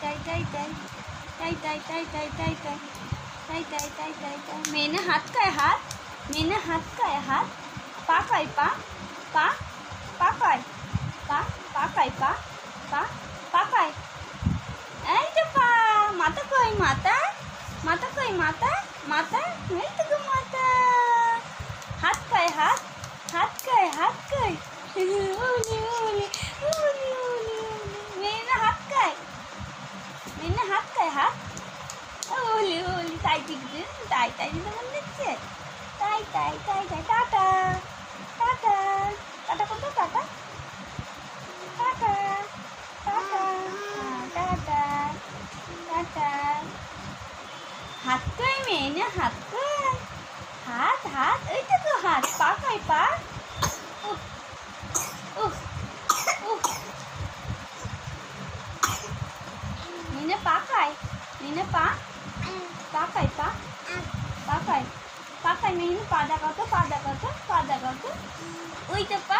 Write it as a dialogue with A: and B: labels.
A: তাই তাই তাই তাই তাই তাই তাই তাই তাই তাই তাই তাই তাই তাই মেনে হাত খায় হাত মেনে হাত খায় হাত পা খায় পা পা পা খায় পা পা খায় পা পা পা খায় এই তো পা মাথা কই মাথা মাথা কই মাথা মাথা এই তো গো মাথা হাত খায় হাত হাত খায় হাত খায় ওলি ওলি ওলি ওলি ওলি মেনে হাত খায় মেনে হাত খায় হাত ওলি ওলি তাই দিকে তাই তাই দিতে মন দিচ্ছে তাই তাই তাই তাই টাটা টাটা টাটা করতো tata tata tata tata tata হাত খায় মেনে হাত খায় হাত হাত এই তো হাত পা খায় পা উফ উফ উফ মেনে পা খায় মেনে পা পা খায় পা পা খায় মেনে পা দেখাও তো পা দেখাও তো পা দেখাও তো ওই তো পা